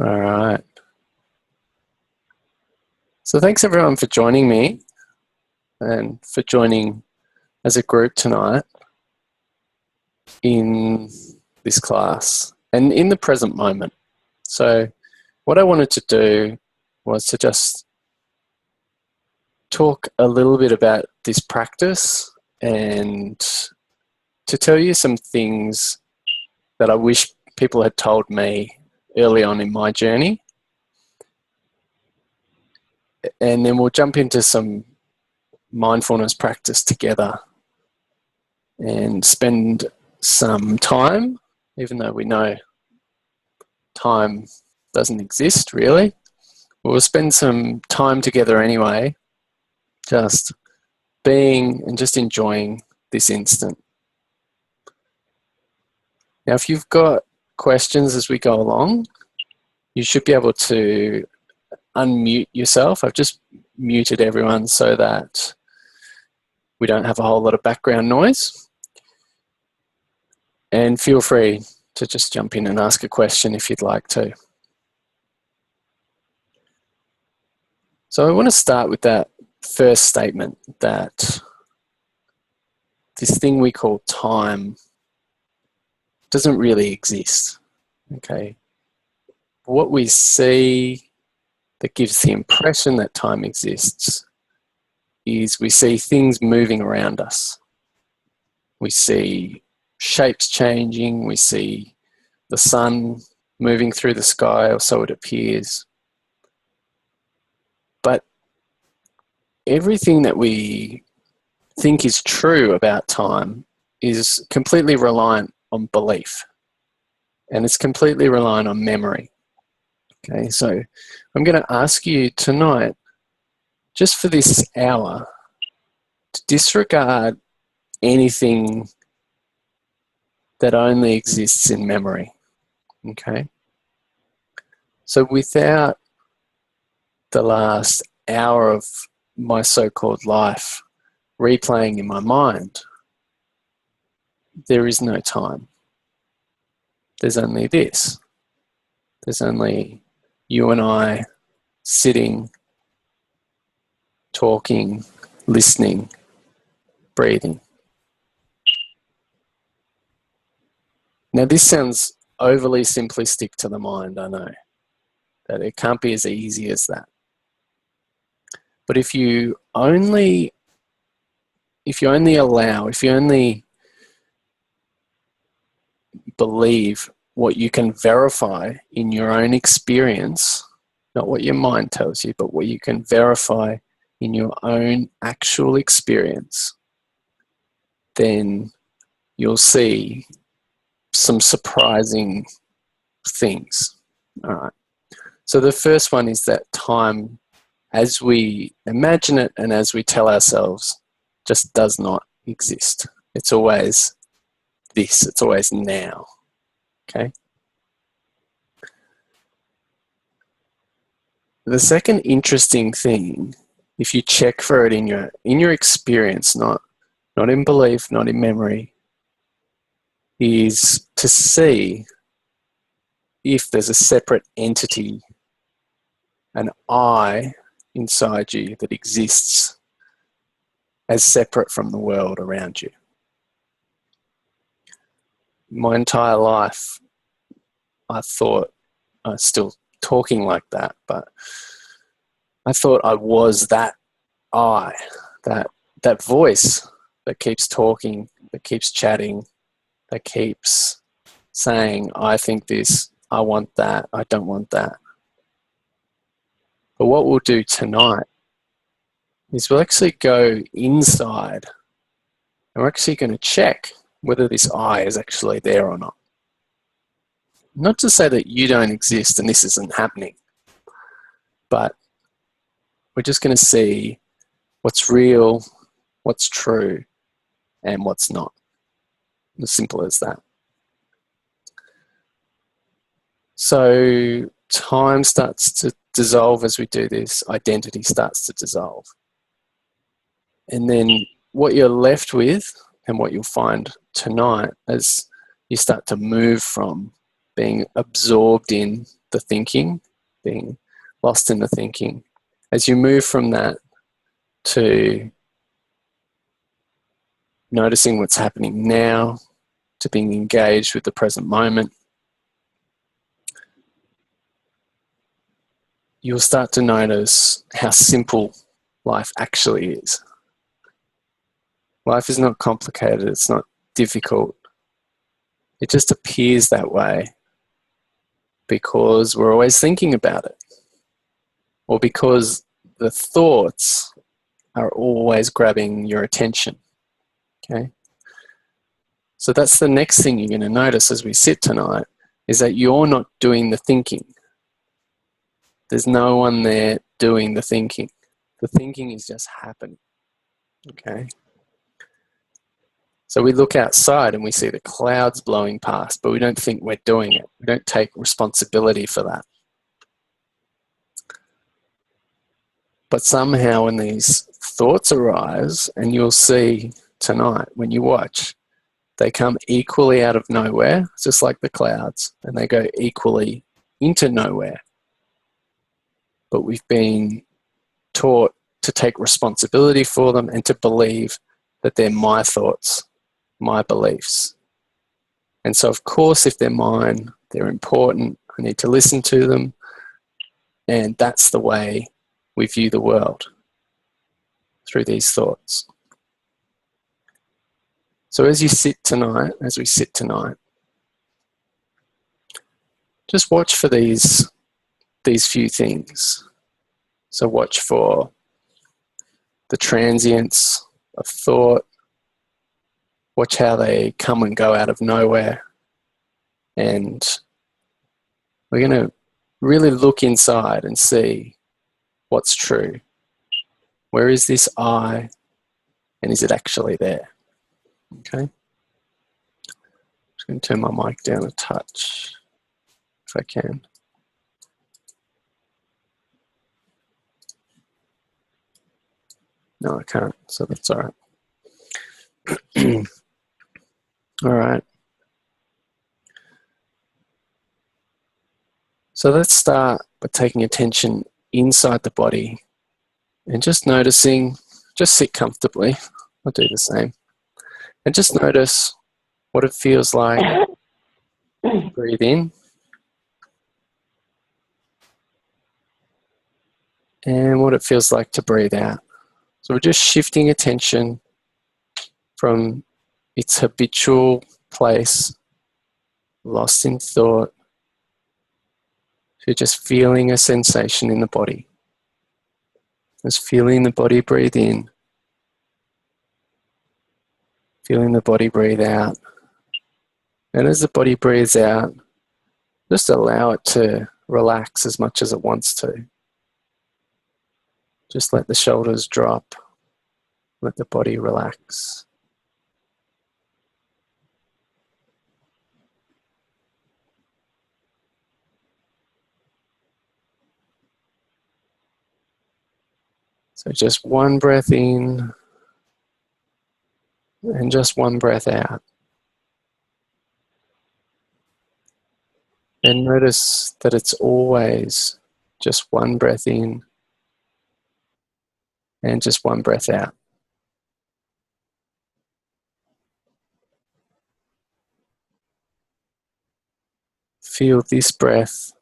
All right. So thanks everyone for joining me and for joining as a group tonight in this class and in the present moment. So what I wanted to do was to just talk a little bit about this practice and to tell you some things that I wish people had told me early on in my journey. And then we'll jump into some mindfulness practice together and spend some time, even though we know time doesn't exist really. We'll spend some time together anyway, just being and just enjoying this instant. Now, if you've got questions as we go along, you should be able to unmute yourself. I've just muted everyone so that we don't have a whole lot of background noise. And feel free to just jump in and ask a question if you'd like to. So I want to start with that first statement, that this thing we call time doesn't really exist. Okay. What we see that gives the impression that time exists is we see things moving around us. We see shapes changing, we see the sun moving through the sky, or so it appears. But everything that we think is true about time is completely reliant on belief, and it's completely reliant on memory. Okay, so I'm going to ask you tonight, just for this hour, to disregard anything that only exists in memory. Okay? So without the last hour of my so-called life replaying in my mind, there is no time. There's only this. There's only you and I sitting, talking, listening, breathing. Now this sounds overly simplistic to the mind, I know, that it can't be as easy as that. But if you only believe what you can verify in your own experience, not what your mind tells you, but what you can verify in your own actual experience, then you'll see some surprising things. All right. So the first one is that time, as we imagine it and as we tell ourselves, just does not exist. It's always this, it's always now. Okay. The second interesting thing, if you check for it in your experience, not in belief, not in memory, is to see if there's a separate entity, an I inside you that exists as separate from the world around you. My entire life, I thought, I'm still talking like that, but I thought I was that I, that voice that keeps talking, that keeps chatting, that keeps saying, I think this, I want that, I don't want that. But what we'll do tonight is we'll actually go inside and we're actually going to check whether this I is actually there or not. Not to say that you don't exist and this isn't happening, but we're just going to see what's real, what's true, and what's not. As simple as that. So time starts to dissolve as we do this. Identity starts to dissolve. And then what you're left with and what you'll find tonight as you start to move from being absorbed in the thinking, being lost in the thinking, as you move from that to noticing what's happening now, to being engaged with the present moment, you'll start to notice how simple life actually is. Life is not complicated, it's not difficult. It just appears that way because we're always thinking about it, or because the thoughts are always grabbing your attention. Okay? So that's the next thing you're going to notice as we sit tonight, is that you're not doing the thinking. There's no one there doing the thinking. The thinking is just happening. Okay? So we look outside and we see the clouds blowing past, but we don't think we're doing it. We don't take responsibility for that. But somehow when these thoughts arise, and you'll see tonight when you watch, they come equally out of nowhere, just like the clouds, and they go equally into nowhere. But we've been taught to take responsibility for them and to believe that they're my thoughts, my beliefs. And so, of course, if they're mine, they're important. I need to listen to them. And that's the way we view the world, through these thoughts. So as we sit tonight, just watch for these few things. So watch for the transience of thought. Watch how they come and go out of nowhere. And we're going to really look inside and see what's true. Where is this I, and is it actually there? Okay. Just going to turn my mic down a touch, if I can. No, I can't, so that's all right. All right. So let's start by taking attention inside the body and just noticing, just sit comfortably. I'll do the same. And just notice what it feels like. Breathe in. And what it feels like to breathe out. So we're just shifting attention from its habitual place, lost in thought, to just feeling a sensation in the body. Just feeling the body breathe in, feeling the body breathe out. And as the body breathes out, just allow it to relax as much as it wants to. Just let the shoulders drop, let the body relax. So just one breath in and just one breath out. And notice that it's always just one breath in and just one breath out. Feel this breath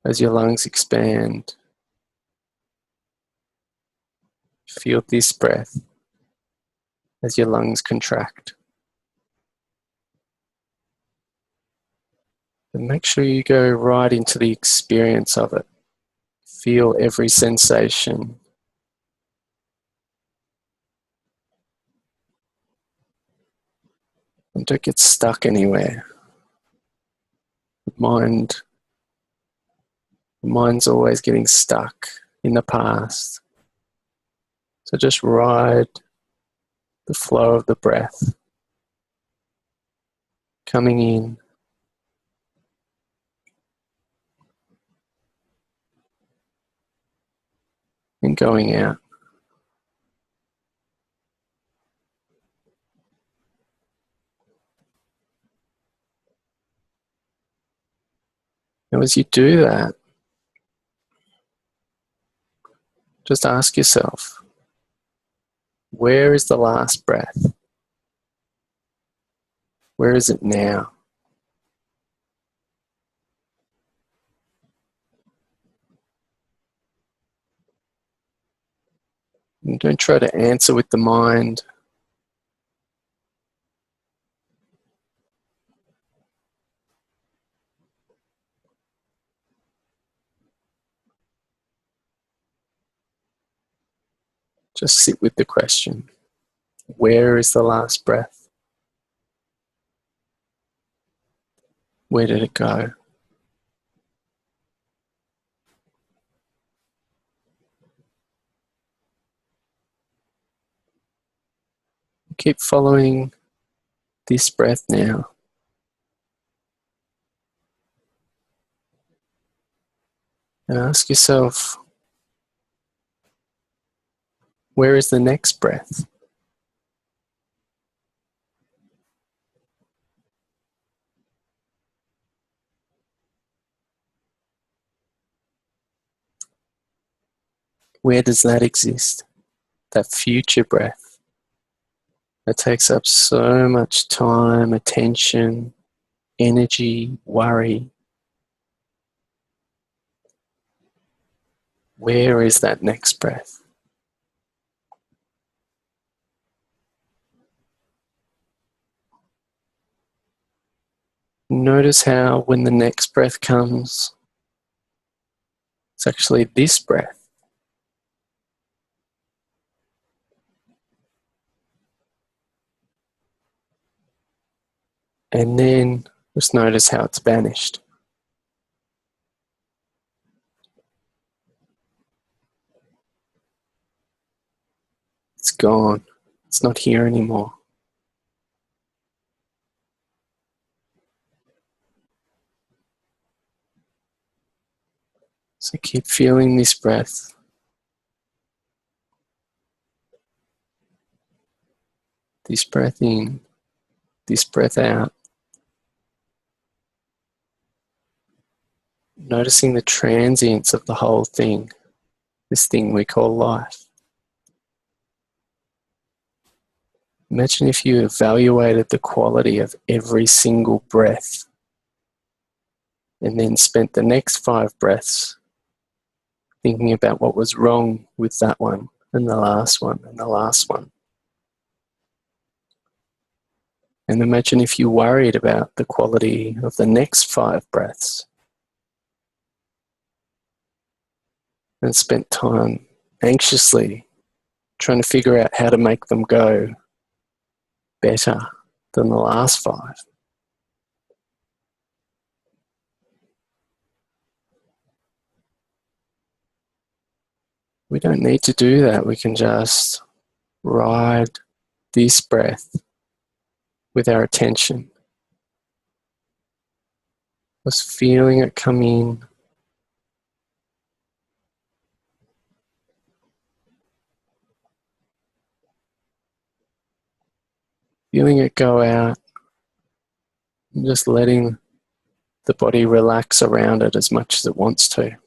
as your lungs expand. Feel this breath as your lungs contract. And make sure you go right into the experience of it. Feel every sensation. And don't get stuck anywhere. The mind's always getting stuck in the past. So just ride the flow of the breath. Coming in and going out. Now, as you do that, just ask yourself, where is the last breath? Where is it now? And don't try to answer with the mind. Just sit with the question. Where is the last breath? Where did it go? Keep following this breath now. And ask yourself, where is the next breath? Where does that exist? That future breath that takes up so much time, attention, energy, worry. Where is that next breath? Notice how when the next breath comes, it's actually this breath. And then just notice how it's vanished. It's gone. It's not here anymore. So keep feeling this breath. This breath in, this breath out. Noticing the transience of the whole thing, this thing we call life. Imagine if you evaluated the quality of every single breath and then spent the next 5 breaths thinking about what was wrong with that one and the last one and the last one. And imagine if you worried about the quality of the next 5 breaths and spent time anxiously trying to figure out how to make them go better than the last 5. We don't need to do that. We can just ride this breath with our attention. Just feeling it come in. Feeling it go out. And just letting the body relax around it as much as it wants to.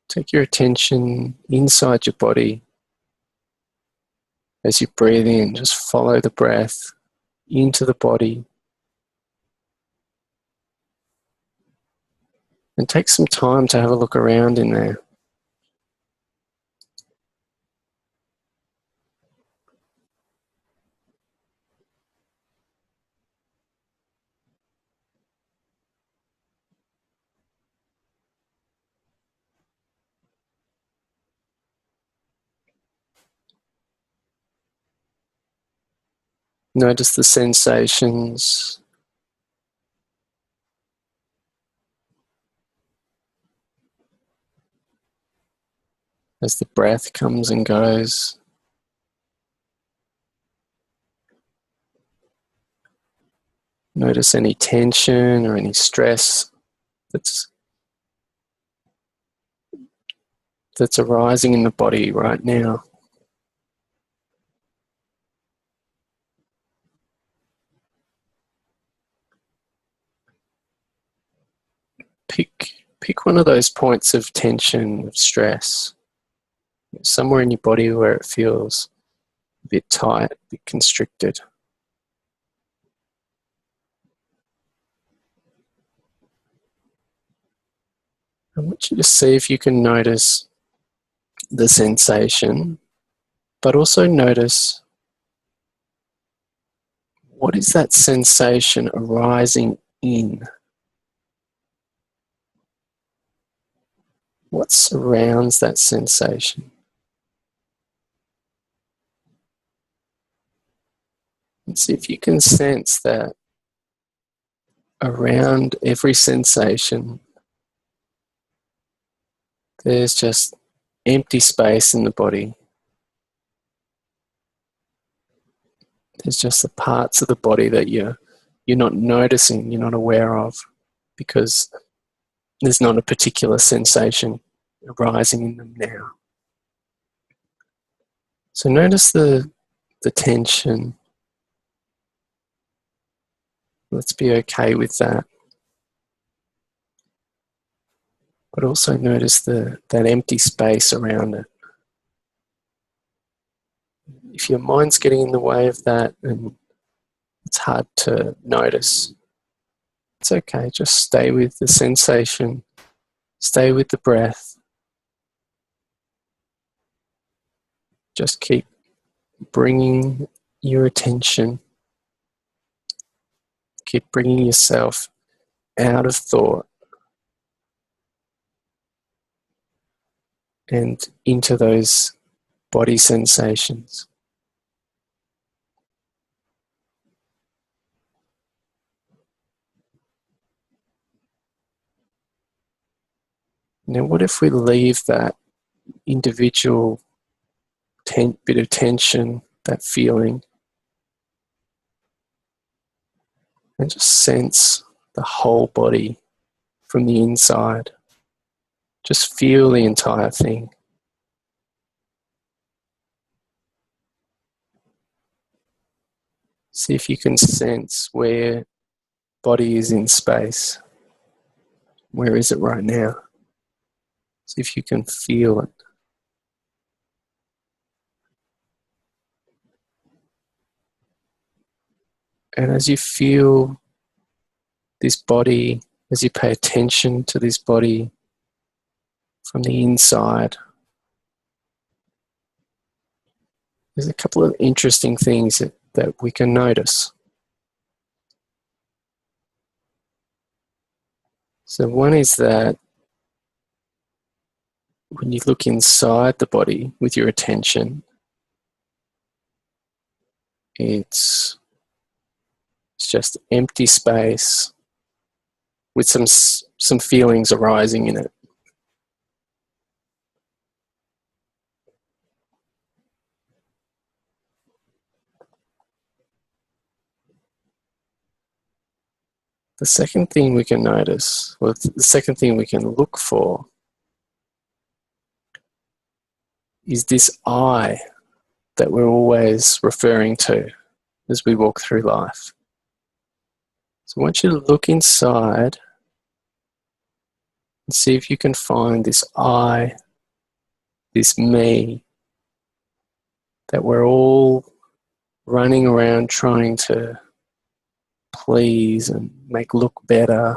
Take your attention inside your body. As you breathe in, just follow the breath into the body. And take some time to have a look around in there. Notice the sensations. As the breath comes and goes. Notice any tension or any stress that's arising in the body right now. Pick one of those points of tension, of stress, somewhere in your body where it feels a bit tight, a bit constricted. I want you to see if you can notice the sensation, but also notice what is that sensation arising in? What surrounds that sensation? And see if you can sense that around every sensation, there's just empty space in the body. There's just the parts of the body that you're not noticing, you're not aware of, because there's not a particular sensation arising in them now. So notice the tension. Let's be okay with that. But also notice that empty space around it. If your mind's getting in the way of that and it's hard to notice, it's okay. Just stay with the sensation. Stay with the breath. Just keep bringing your attention. Keep bringing yourself out of thought and into those body sensations. Now, what if we leave that individual bit of tension, that feeling, and just sense the whole body from the inside? Just feel the entire thing. See if you can sense where body is in space. Where is it right now? See if you can feel it. And as you feel this body, as you pay attention to this body from the inside, there's a couple of interesting things that we can notice. So one is that when you look inside the body with your attention, it's just empty space with some feelings arising in it. The second thing we can notice, or the second thing we can look for, is this I that we're always referring to as we walk through life. So I want you to look inside and see if you can find this I, this me, that we're all running around trying to please and make look better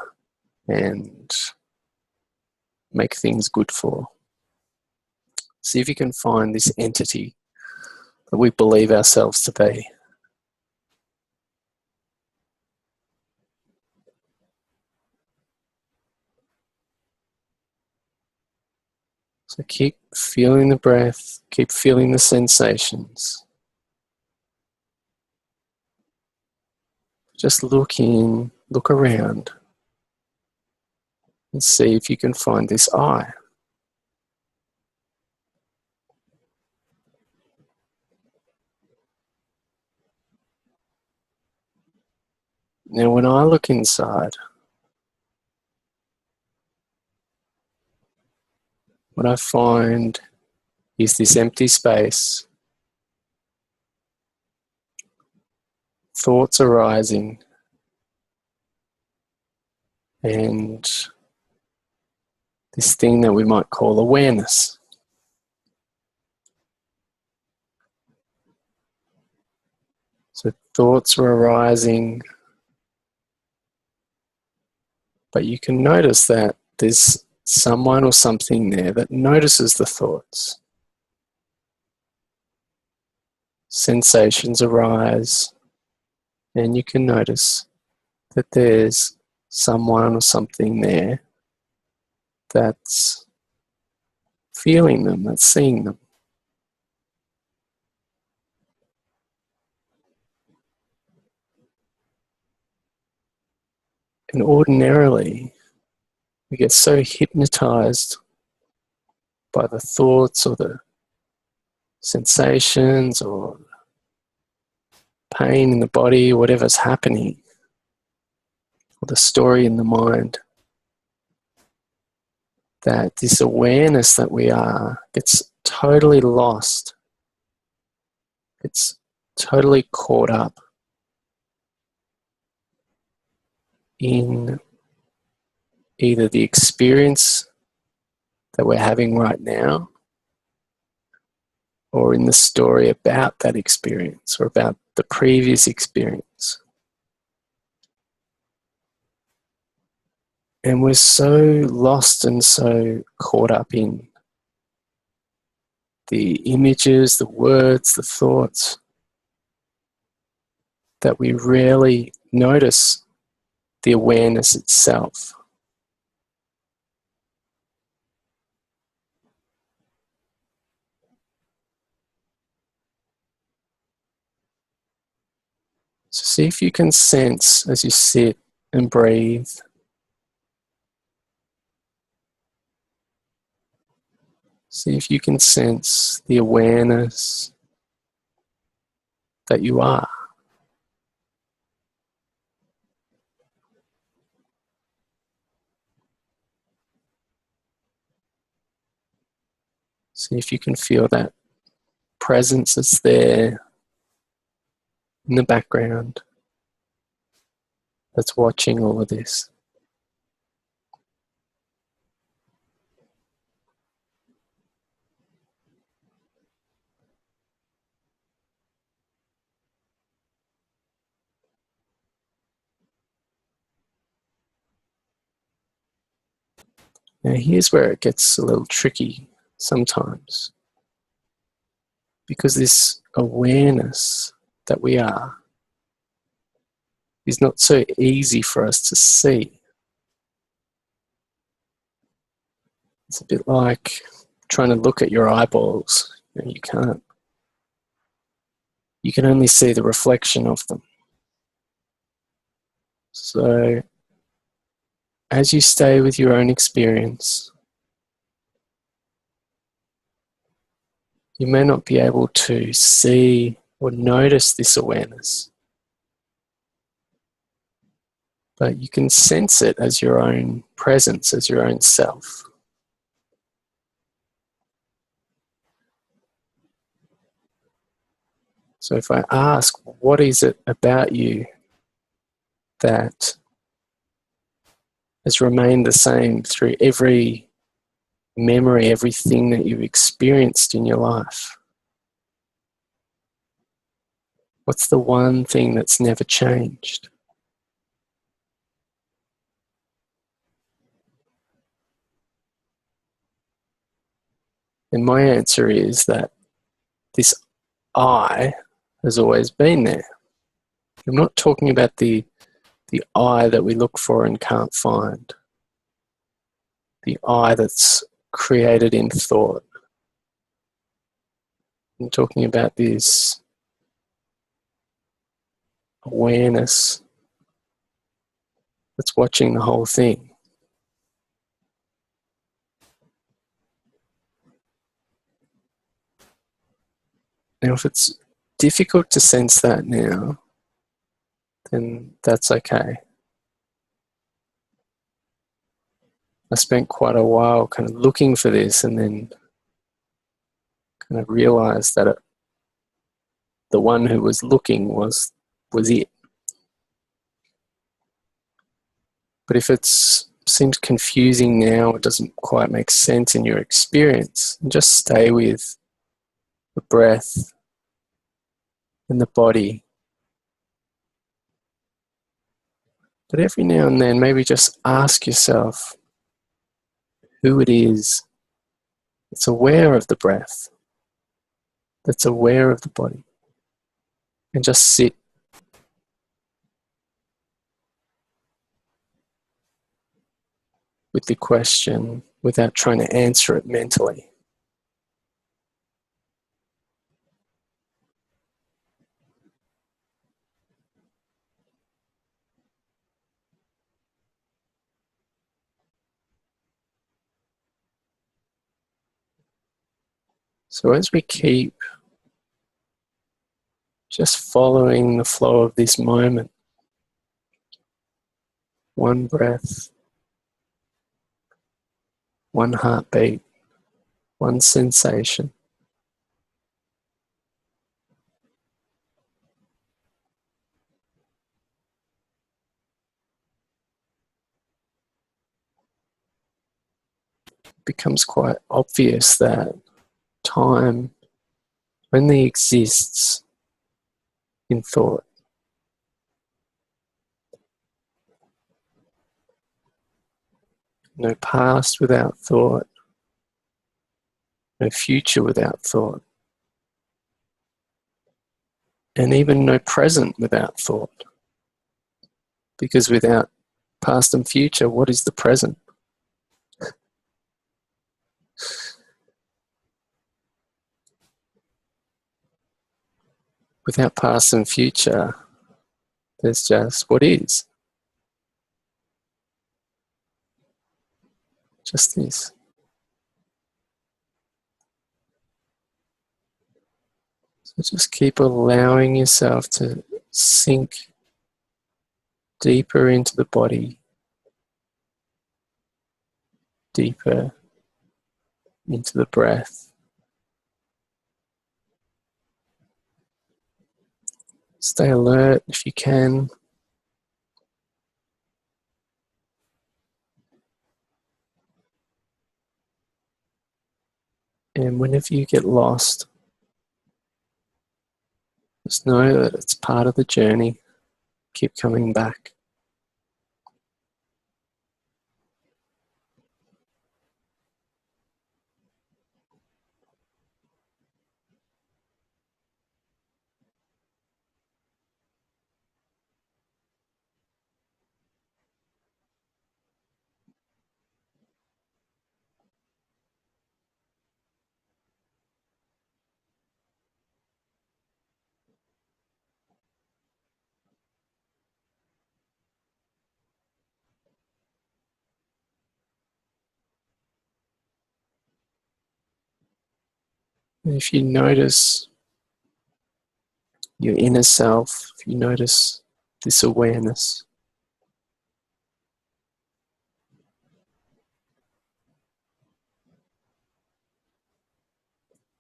and make things good for. See if you can find this entity that we believe ourselves to be. So keep feeling the breath, keep feeling the sensations. Just look in, look around, and see if you can find this I. Now, when I look inside, what I find is this empty space, thoughts arising, and this thing that we might call awareness. So thoughts are arising, but you can notice that there's someone or something there that notices the thoughts. Sensations arise, and you can notice that there's someone or something there that's feeling them, that's seeing them. And ordinarily, we get so hypnotized by the thoughts or the sensations or pain in the body, whatever's happening, or the story in the mind, that this awareness that we are gets totally lost, gets totally caught up in either the experience that we're having right now or in the story about that experience or about the previous experience. And we're so lost and so caught up in the images, the words, the thoughts, that we rarely notice the awareness itself. So see if you can sense as you sit and breathe, see if you can sense the awareness that you are. See if you can feel that presence that's there in the background that's watching all of this. Now here's where it gets a little tricky sometimes, because this awareness that we are is not so easy for us to see. It's a bit like trying to look at your eyeballs. You can't. You can only see the reflection of them. So as you stay with your own experience, you may not be able to see or notice this awareness, but you can sense it as your own presence, as your own self. So if I ask, what is it about you that has remained the same through every memory, everything that you've experienced in your life? What's the one thing that's never changed? And my answer is that this I has always been there. I'm not talking about the I that we look for and can't find. The I that's created in thought. I'm talking about this awareness that's watching the whole thing. Now, if it's difficult to sense that now, then that's okay. I spent quite a while kind of looking for this, and then kind of realized that the one who was looking was it. But if it seems confusing now, it doesn't quite make sense in your experience, just stay with the breath and the body. But every now and then, maybe just ask yourself who it is that's aware of the breath, that's aware of the body, and just sit with the question without trying to answer it mentally. So as we keep just following the flow of this moment, one breath, one heartbeat, one sensation, it becomes quite obvious that time only exists in thought. No past without thought, no future without thought, and even no present without thought. Because without past and future, what is the present? Without past and future, there's just what is. Just this. So just keep allowing yourself to sink deeper into the body, deeper into the breath. Stay alert if you can. And whenever you get lost, just know that it's part of the journey. Keep coming back. And if you notice your inner self, if you notice this awareness,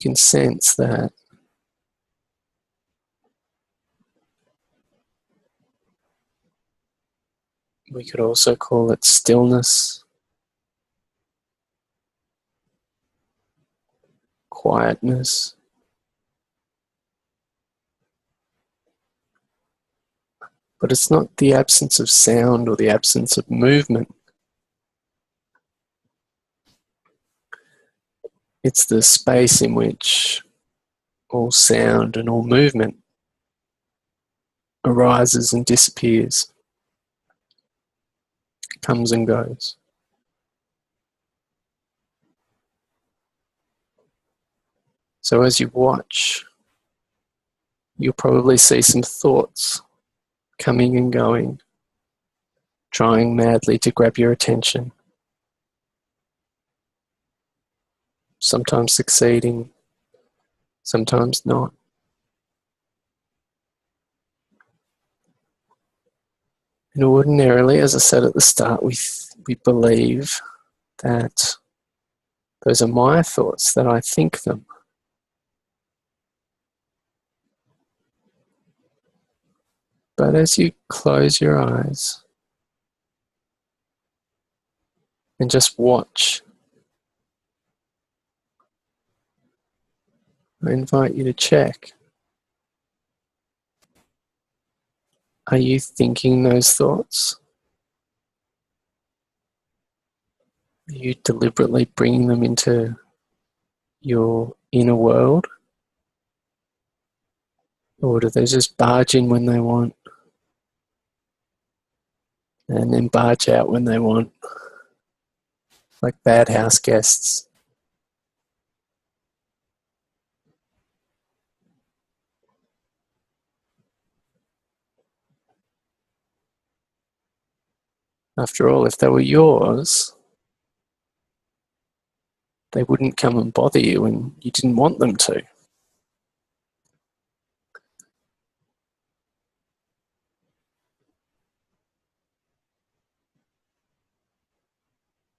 you can sense that we could also call it stillness, quietness. But it's not the absence of sound or the absence of movement. It's the space in which all sound and all movement arises and disappears, comes and goes. So as you watch, you'll probably see some thoughts coming and going, trying madly to grab your attention, sometimes succeeding, sometimes not. And ordinarily, as I said at the start, we believe that those are my thoughts, that I think them. But as you close your eyes and just watch, I invite you to check. Are you thinking those thoughts? Are you deliberately bringing them into your inner world? Or do they just barge in when they want and then barge out when they want, like bad house guests? After all, if they were yours, they wouldn't come and bother you when you didn't want them to.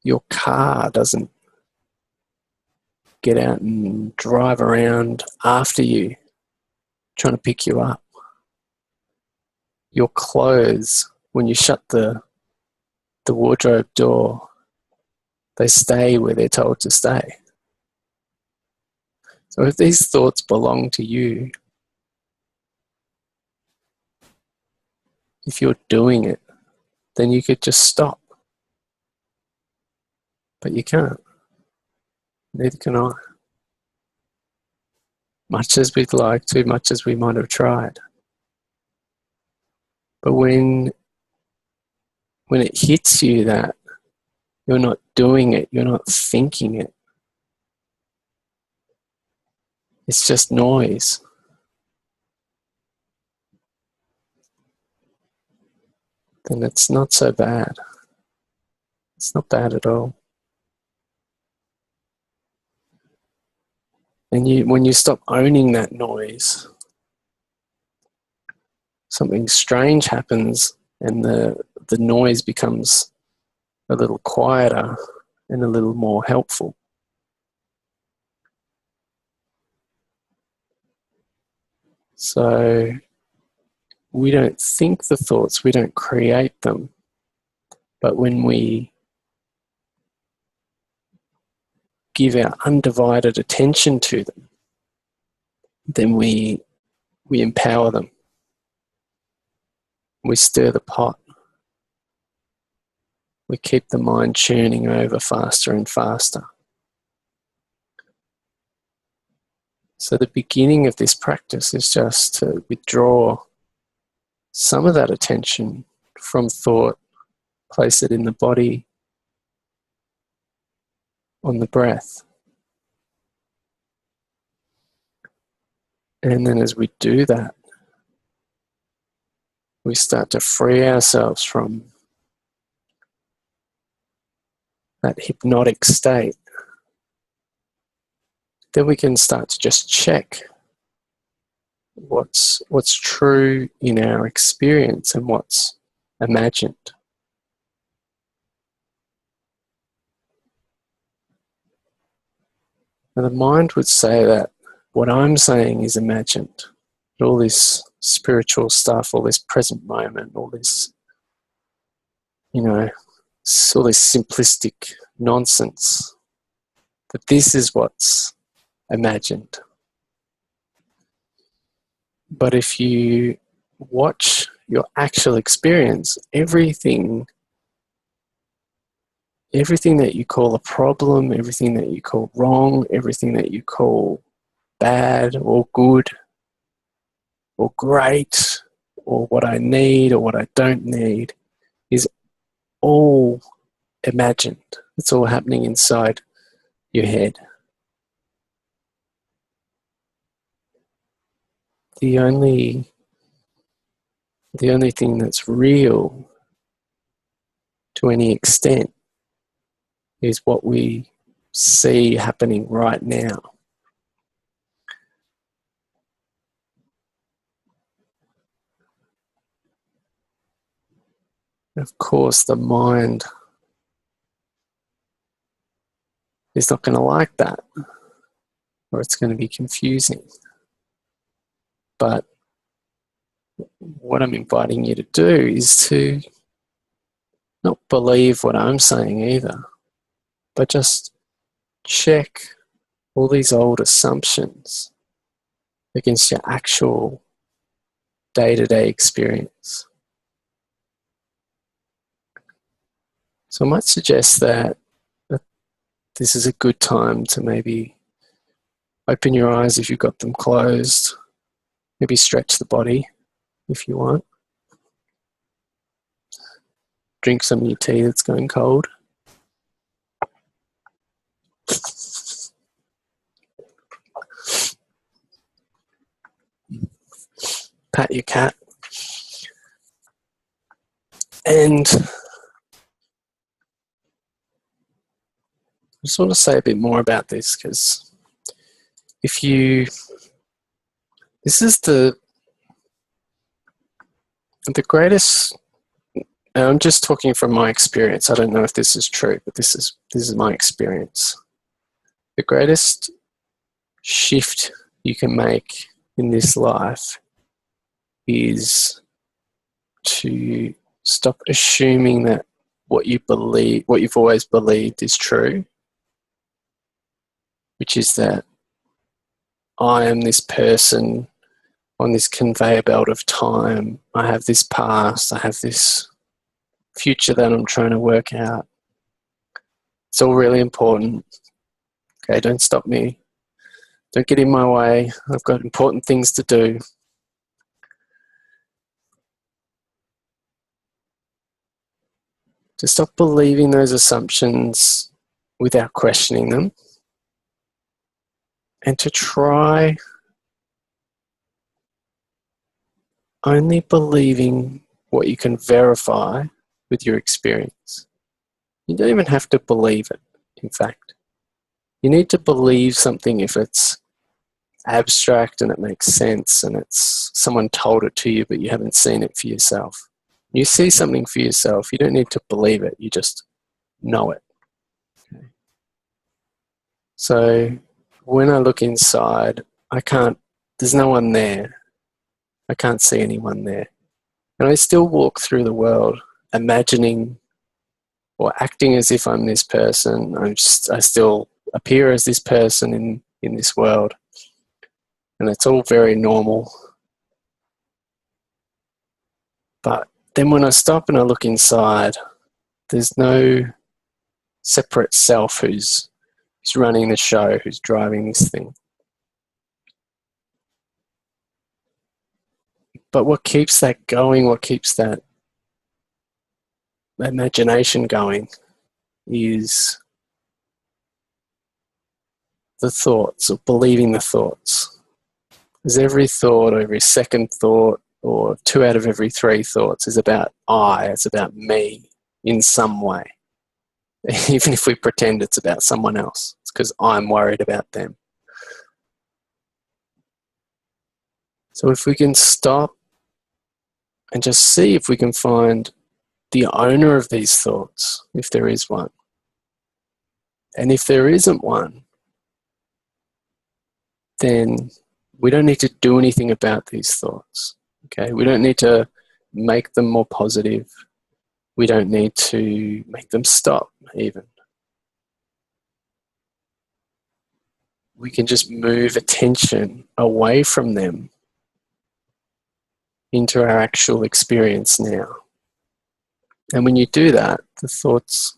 Your car doesn't get out and drive around after you, trying to pick you up. Your clothes, when you shut the wardrobe door, they stay where they're told to stay. So if these thoughts belong to you, if you're doing it, then you could just stop. But you can't. Neither can I. Much as we'd like to, much as we might have tried. But when it hits you that you're not doing it, you're not thinking it, it's just noise. Then it's not so bad. It's not bad at all. And when you stop owning that noise, something strange happens and the noise becomes a little quieter and a little more helpful. So we don't think the thoughts, we don't create them, but when we give our undivided attention to them, then we empower them. We stir the pot. We keep the mind churning over faster and faster. So the beginning of this practice is just to withdraw some of that attention from thought, place it in the body, on the breath. And then as we do that, we start to free ourselves from that hypnotic state. Then we can start to just check what's true in our experience and what's imagined. Now the mind would say that what I'm saying is imagined. All this spiritual stuff, all this present moment, all this, all this simplistic nonsense, that this is what's imagined. But if you watch your actual experience, everything that you call a problem, everything that you call wrong, everything that you call bad or good or great or what I need or what I don't need is all imagined. It's all happening inside your head. The only thing that's real to any extent is what we see happening right now. Of course, the mind is not going to like that, or it's going to be confusing. But what I'm inviting you to do is to not believe what I'm saying either, but just check all these old assumptions against your actual day-to-day experience. So I might suggest that this is a good time to maybe open your eyes if you've got them closed, maybe stretch the body if you want. Drink some of your tea that's going cold. Pat your cat. And I just want to say a bit more about this, because this is the greatest, and I'm just talking from my experience. I don't know if this is true, but this is my experience. The greatest shift you can make in this life is to stop assuming that what you've always believed is true, which is that I am this person on this conveyor belt of time. I have this past, I have this future that I'm trying to work out. It's all really important. Okay, don't stop me. Don't get in my way. I've got important things to do. To stop believing those assumptions without questioning them, and to try only believing what you can verify with your experience. You don't even have to believe it, in fact. You need to believe something if it's abstract and it makes sense and it's someone told it to you but you haven't seen it for yourself. You see something for yourself, you don't need to believe it, you just know it. Okay. So when I look inside, there's no one there. I can't see anyone there. And I still walk through the world imagining or acting as if I'm this person. I still appear as this person in this world. And it's all very normal. But then when I stop and I look inside, there's no separate self who's running the show, who's driving this thing. But what keeps that going, what keeps that imagination going, is the thoughts, or believing the thoughts. Because every thought, or every second thought, or 2 out of every 3 thoughts is about it's about me in some way. Even if we pretend it's about someone else, it's because I'm worried about them. So if we can stop and just see if we can find the owner of these thoughts, if there is one. And if there isn't one, then we don't need to do anything about these thoughts. Okay? We don't need to make them more positive. We don't need to make them stop, even. We can just move attention away from them into our actual experience now. And when you do that, the thoughts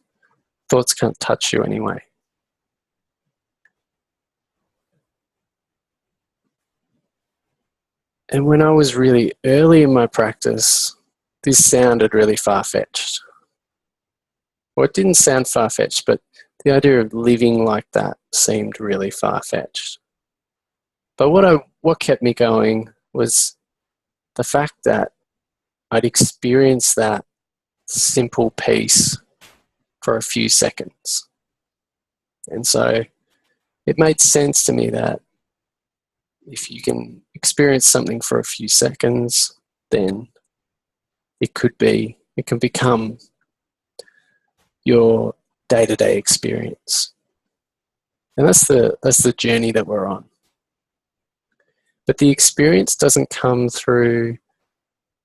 can't touch you anyway. And when I was really early in my practice, this sounded really far-fetched. Well, it didn't sound far-fetched, but the idea of living like that seemed really far-fetched. But what kept me going was the fact that I'd experienced that simple peace for a few seconds. And so it made sense to me that if you can experience something for a few seconds, then it could be It can become your day-to-day experience. And that's the journey that we're on. But the experience doesn't come through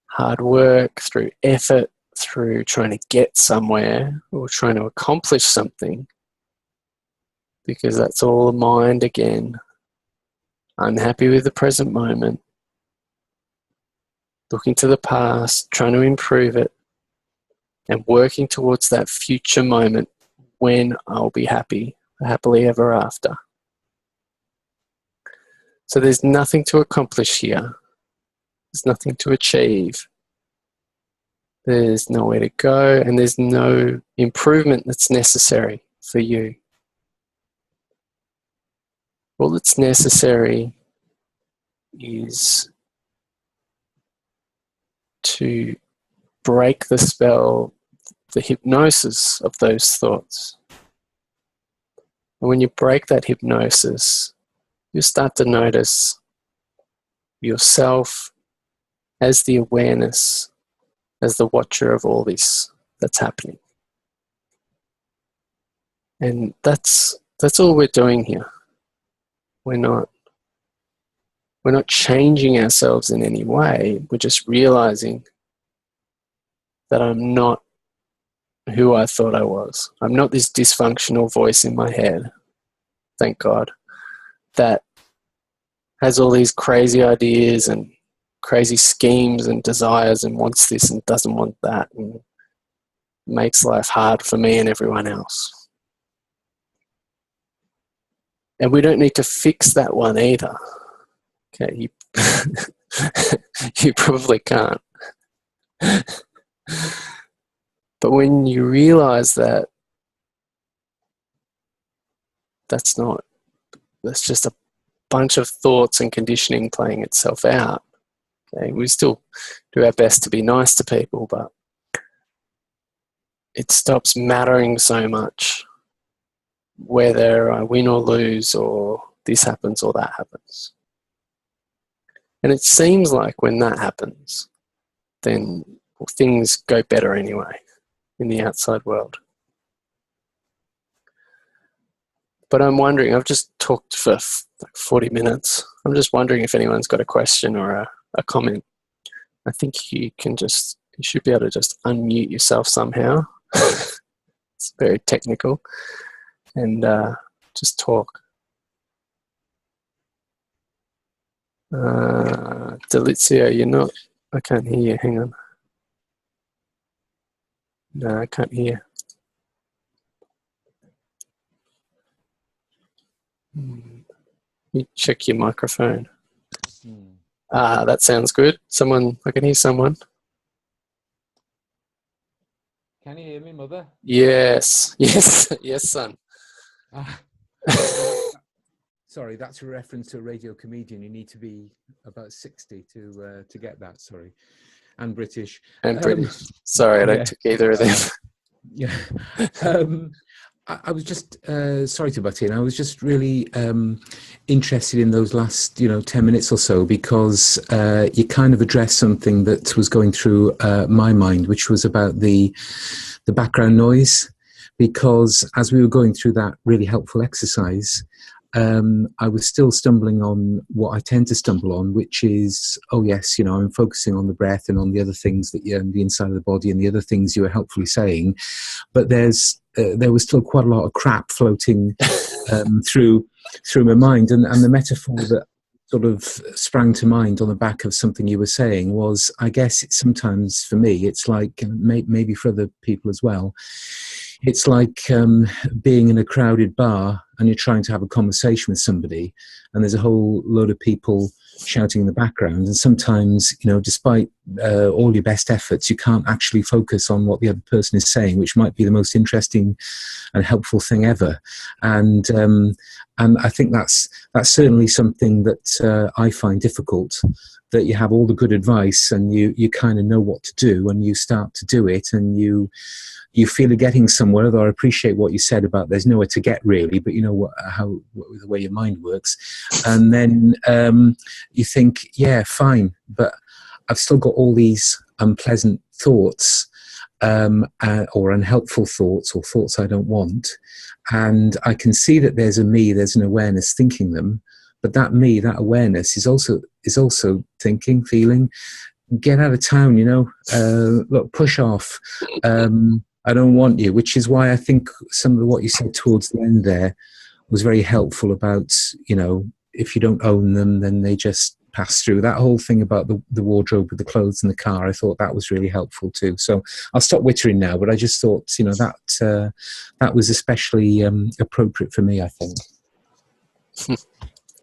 hard work, through effort, through trying to get somewhere or trying to accomplish something, because that's all the mind again. Unhappy with the present moment, looking to the past, trying to improve it, and working towards that future moment when I'll be happy, happily ever after. So there's nothing to accomplish here. There's nothing to achieve. There's nowhere to go, and there's no improvement that's necessary for you. All that's necessary is to break the spell, the hypnosis of those thoughts. And when you break that hypnosis, you start to notice yourself as the awareness, as the watcher of all this that's happening. And that's all we're doing here. We're not changing ourselves in any way. We're just realizing that I'm not who I thought I was. I'm not this dysfunctional voice in my head, thank God, that has all these crazy ideas and crazy schemes and desires and wants this and doesn't want that and makes life hard for me and everyone else. And we don't need to fix that one either. Okay, you probably can't. But when you realize that that's just a bunch of thoughts and conditioning playing itself out. Okay, we still do our best to be nice to people, but it stops mattering so much whether I win or lose, or this happens or that happens. And it seems like when that happens, then things go better anyway in the outside world. But I'm wondering, I've just talked for like 40 minutes. I'm just wondering if anyone's got a question or a comment. I think you should be able to just unmute yourself somehow. It's very technical. And just talk. Delizia, you're not, I can't hear you, hang on. No, I can't hear. You check your microphone. That sounds good. I can hear someone. Can you hear me, Mother? Yes, son. Sorry, that's a reference to a radio comedian. You need to be about 60 to get that. Sorry, and British. And British. Sorry, I don't take either of them. Yeah. I was just sorry to butt in. I was just really interested in those last 10 minutes or so, because you kind of addressed something that was going through my mind, which was about the background noise. Because as we were going through that really helpful exercise, I was still stumbling on what I tend to stumble on, which is, oh yes, I'm focusing on the breath and on the other things that the inside of the body and the other things you were helpfully saying, but there was still quite a lot of crap floating through my mind, and the metaphor that sort of sprang to mind on the back of something you were saying was, I guess sometimes for me it's like, maybe for other people as well, it's like being in a crowded bar and you're trying to have a conversation with somebody and there's a whole load of people shouting in the background, and sometimes, despite all your best efforts, you can't actually focus on what the other person is saying, which might be the most interesting and helpful thing ever. And I think that's certainly something that I find difficult, that you have all the good advice and you kind of know what to do and you start to do it and you feel you're getting somewhere. Although I appreciate what you said about there's nowhere to get really, but the way your mind works. And then you think, yeah, fine, but I've still got all these unpleasant thoughts. or unhelpful thoughts or thoughts I don't want. And I can see that there's a me, there's an awareness thinking them, but that me, that awareness is also thinking, feeling, get out of town, look, push off. I don't want you, which is why I think some of what you said towards the end there was very helpful about, if you don't own them, then they just pass through. That whole thing about the wardrobe with the clothes in the car, I thought that was really helpful too. So I'll stop wittering now, but I just thought, that was especially appropriate for me, I think.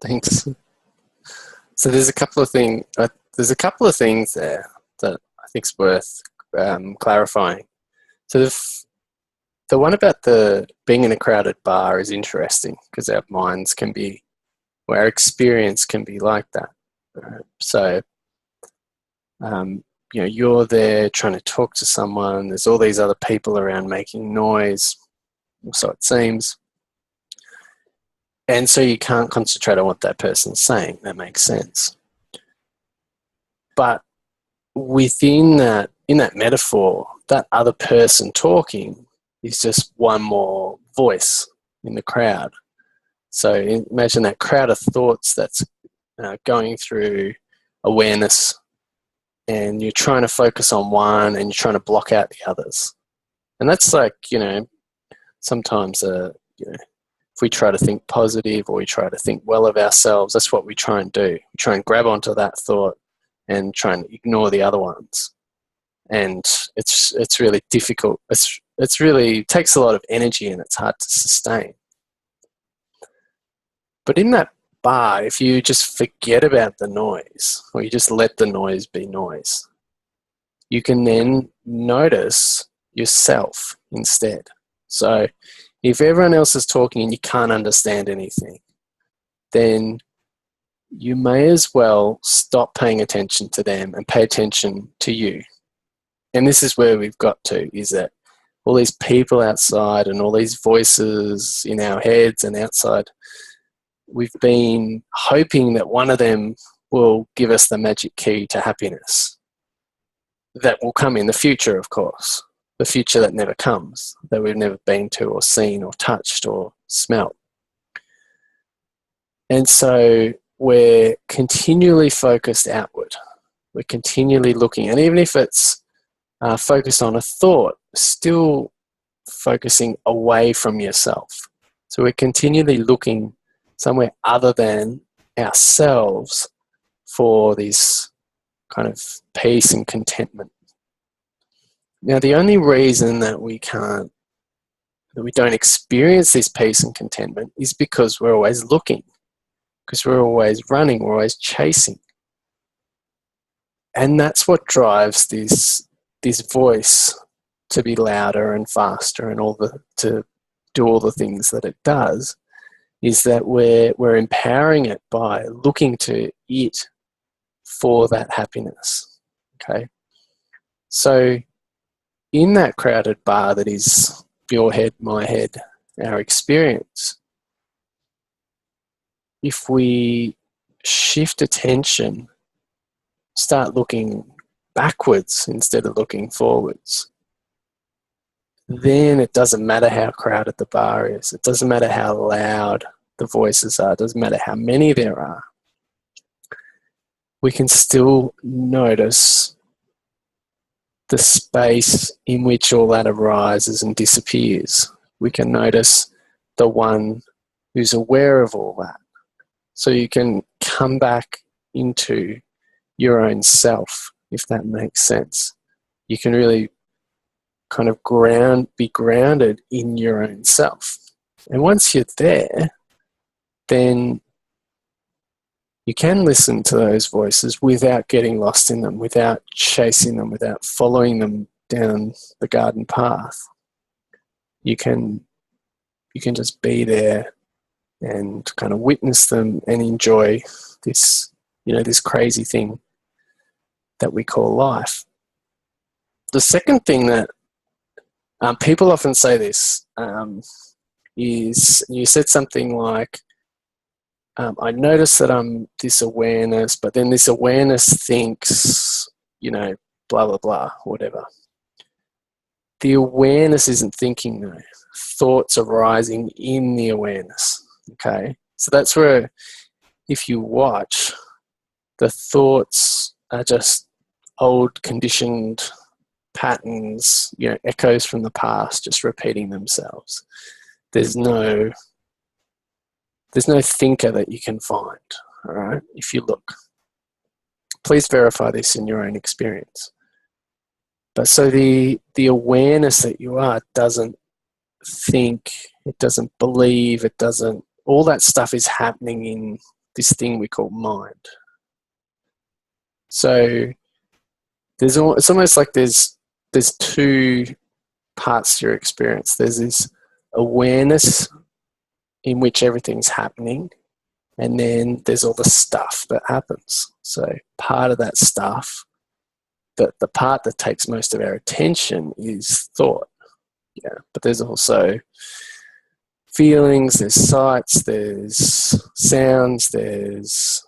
Thanks. So there's a couple of things. There that I think's worth clarifying. So the one about the being in a crowded bar is interesting because our minds can be, or our experience can be like that. So, you're there trying to talk to someone. There's all these other people around making noise, so it seems. And so you can't concentrate on what that person's saying. That makes sense. But in that metaphor, that other person talking is just one more voice in the crowd. So imagine that crowd of thoughts that's going through awareness, and you're trying to focus on one and you're trying to block out the others. And that's like, sometimes, if we try to think positive or we try to think well of ourselves, that's what we try and do. We try and grab onto that thought and try and ignore the other ones. And it's really difficult. It's really takes a lot of energy and it's hard to sustain. But in that bar, if you just forget about the noise, or you just let the noise be noise, you can then notice yourself instead. So if everyone else is talking and you can't understand anything, then you may as well stop paying attention to them and pay attention to you. And this is where we've got to, is that all these people outside and all these voices in our heads and outside, we've been hoping that one of them will give us the magic key to happiness. That will come in the future, of course. The future that never comes, that we've never been to or seen or touched or smelt. And so we're continually focused outward. We're continually looking. And even if it's focused on a thought, still focusing away from yourself. So we're continually looking somewhere other than ourselves for this kind of peace and contentment. Now, the only reason that we don't experience this peace and contentment is because we're always looking, because we're always running, we're always chasing. And that's what drives this voice to be louder and faster and to do all the things that it does, is that we're empowering it by looking to it for that happiness. Okay? So in that crowded bar that is your head, my head, our experience, if we shift attention, start looking backwards instead of looking forwards, then it doesn't matter how crowded the bar is. It doesn't matter how loud the voices are. It doesn't matter how many there are. We can still notice the space in which all that arises and disappears. We can notice the one who's aware of all that. So you can come back into your own self, if that makes sense. You can really kind of be grounded in your own self. And once you're there, then you can listen to those voices without getting lost in them, without chasing them, without following them down the garden path. You can just be there and kind of witness them and enjoy this, this crazy thing that we call life. The second thing that people often say this is, you said something like, I notice that I'm this awareness, but then this awareness thinks, blah, blah, blah, whatever. the awareness isn't thinking though. Thoughts arising in the awareness. Okay? So that's where, if you watch, the thoughts are just old conditioned patterns, echoes from the past, just repeating themselves. There's no thinker that you can find, all right, if you look. Please verify this in your own experience. But so the awareness that you are doesn't think, it doesn't believe, it doesn't, all that stuff is happening in this thing we call mind. So it's almost like there's two parts to your experience. There's this awareness in which everything's happening, and then there's all the stuff that happens. So part of that stuff, the part that takes most of our attention is thought. Yeah, but there's also feelings, there's sights, there's sounds, there's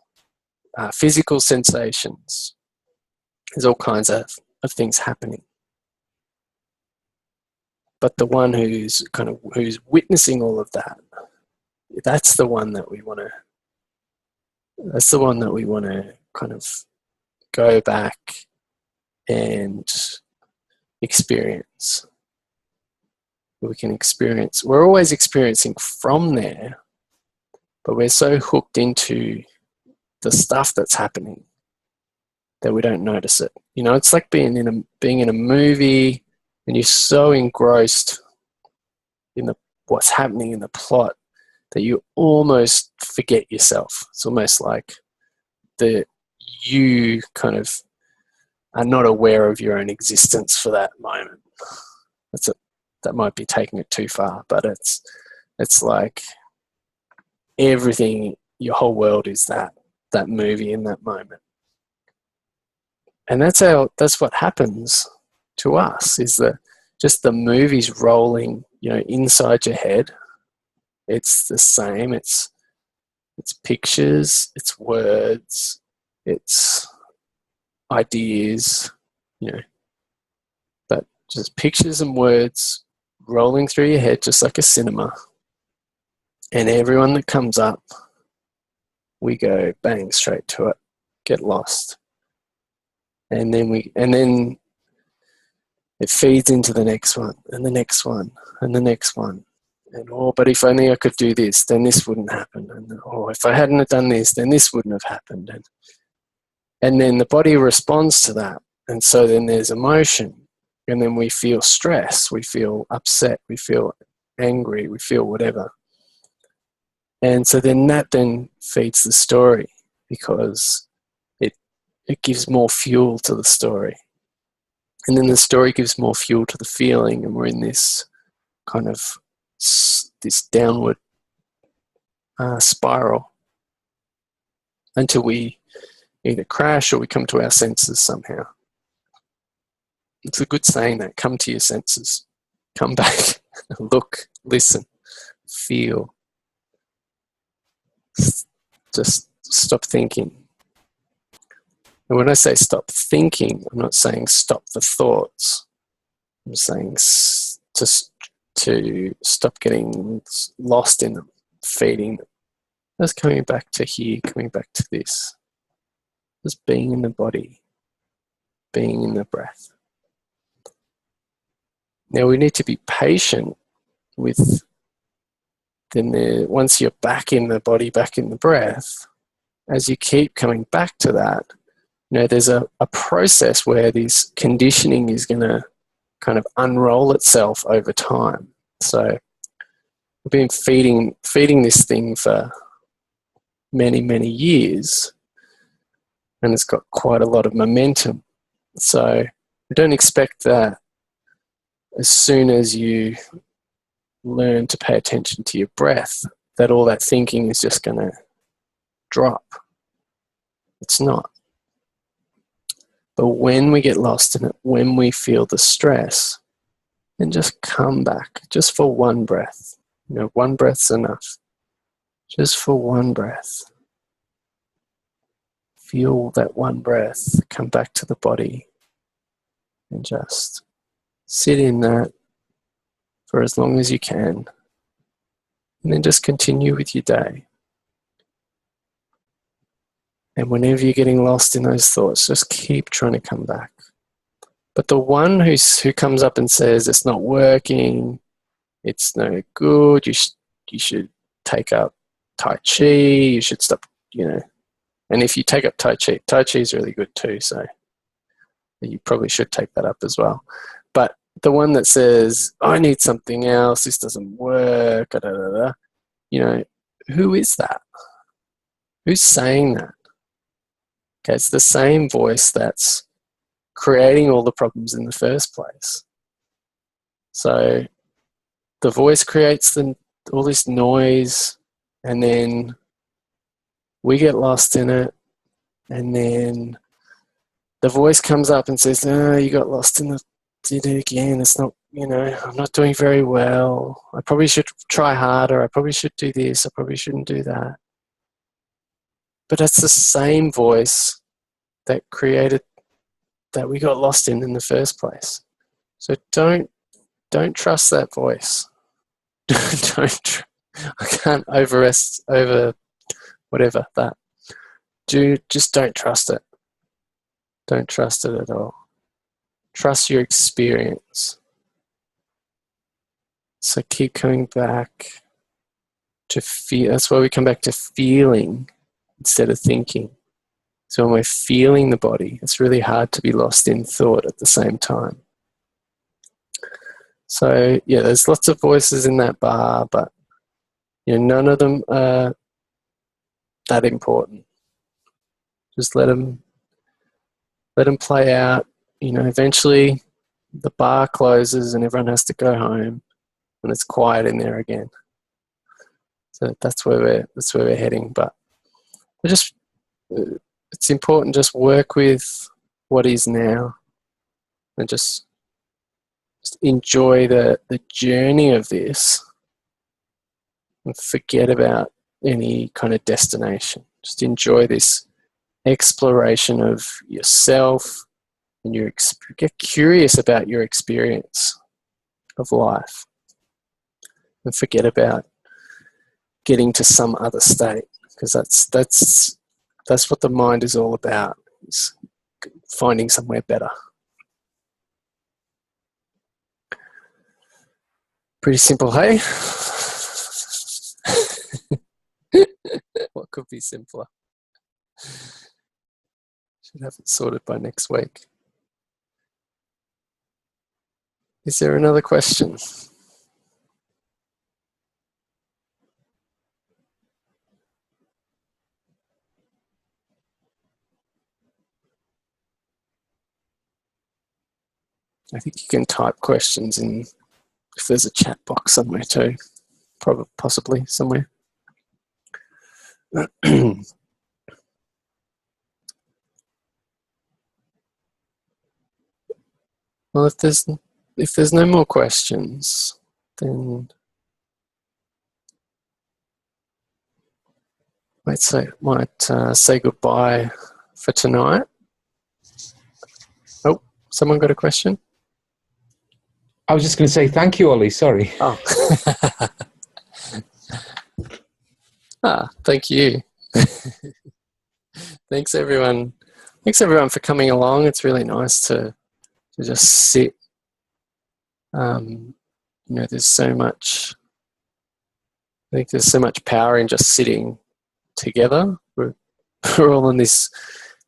physical sensations. There's all kinds of things happening. But the one who's witnessing all of that, that's the one that we want to kind of go back and experience. We're always experiencing from there, but we're so hooked into the stuff that's happening that we don't notice it. It's like being in a movie, and you're so engrossed in what's happening in the plot that you almost forget yourself. It's almost like you kind of are not aware of your own existence for that moment. That might be taking it too far, but it's like everything, your whole world is that movie in that moment. And that's what happens to us, is that just the movie's rolling, inside your head. It's the same. It's pictures, it's words, it's ideas, but just pictures and words rolling through your head just like a cinema. And everyone that comes up, we go bang straight to it, get lost. And then it feeds into the next one, and the next one, and the next one. And, but if only I could do this, then this wouldn't happen. And, if I hadn't have done this, then this wouldn't have happened. And then the body responds to that. And so then there's emotion. And then we feel stress, we feel upset, we feel angry, we feel whatever. And so then that feeds the story, because it gives more fuel to the story. And then the story gives more fuel to the feeling, and we're in this kind of this downward spiral until we either crash or we come to our senses somehow. It's a good saying, that come to your senses. Come back, look, listen, feel. Just stop thinking. And when I say stop thinking, I'm not saying stop the thoughts. I'm saying to stop getting lost in them, feeding them. Just coming back to here, coming back to this. Just being in the body, being in the breath. Now we need to be patient with once you're back in the body, back in the breath, as you keep coming back to that, there's a process where this conditioning is going to kind of unroll itself over time. So we've been feeding this thing for many, many years, and it's got quite a lot of momentum. So we don't expect that as soon as you learn to pay attention to your breath, that all that thinking is just going to drop. It's not. But when we get lost in it, when we feel the stress, then just come back, just for one breath. One breath's enough. Just for one breath. Feel that one breath, come back to the body, and just Sit in that for as long as you can, and then just continue with your day. And whenever you're getting lost in those thoughts, just keep trying to come back. But the one who comes up and says it's not working, it's no good, you should take up Tai Chi, you should stop, and if you take up Tai Chi is really good too, so you probably should take that up as well. But the one that says, I need something else, this doesn't work, who is that? Who's saying that? Okay, it's the same voice that's creating all the problems in the first place. So the voice creates all this noise, and then we get lost in it, and then the voice comes up and says, "Oh, you got lost in did it again. It's not, I'm not doing very well. I probably should try harder. I probably should do this. I probably shouldn't do that." But that's the same voice that created that we got lost in the first place. So don't trust that voice. I can't over whatever that. Just don't trust it. Don't trust it at all. Trust your experience. So keep coming back to feel. That's why we come back to feeling instead of thinking. So when we're feeling the body, it's really hard to be lost in thought at the same time. So yeah, there's lots of voices in that bar, but none of them are that important. Just let them play out. Eventually the bar closes and everyone has to go home, and it's quiet in there again. So that's where we're heading. But it's important just work with what is now, and just enjoy the journey of this, and forget about any kind of destination. Just enjoy this exploration of yourself, and get curious about your experience of life, and forget about getting to some other state, because that's what the mind is all about, is finding somewhere better. Pretty simple, hey? What could be simpler? Should have it sorted by next week. Is there another question? I think you can type questions in, if there's a chat box somewhere too, possibly somewhere. Well, if there's no more questions, then might say goodbye for tonight. Oh, someone got a question? I was just going to say thank you, Oli. Sorry. Oh. Thank you. Thanks everyone. Thanks everyone for coming along. It's really nice to just sit. There's so much. I think there's so much power in just sitting together. We're all on this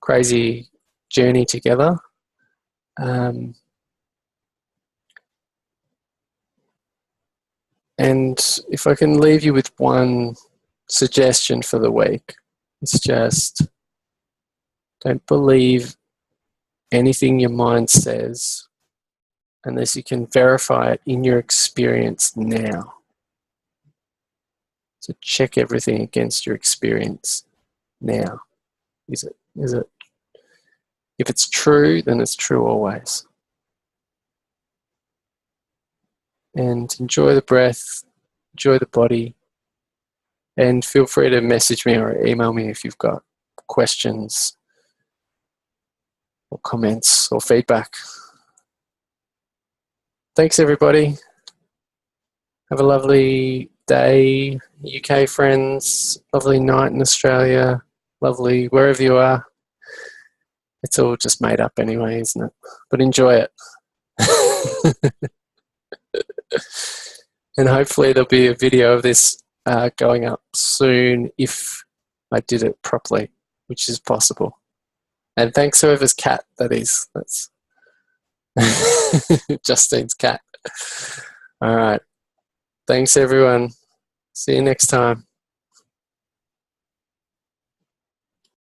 crazy journey together. And if I can leave you with one suggestion for the week, it's just don't believe anything your mind says unless you can verify it in your experience now. So check everything against your experience now. Is it? If it's true, then it's true always. And enjoy the breath, enjoy the body, and feel free to message me or email me if you've got questions or comments or feedback. Thanks, everybody. Have a lovely day, UK friends. Lovely night in Australia. Lovely wherever you are. It's all just made up anyway, isn't it? But enjoy it. And hopefully there'll be a video of this going up soon if I did it properly, which is possible. And thanks whoever's cat that is. That's Justine's cat. All right. Thanks, everyone. See you next time.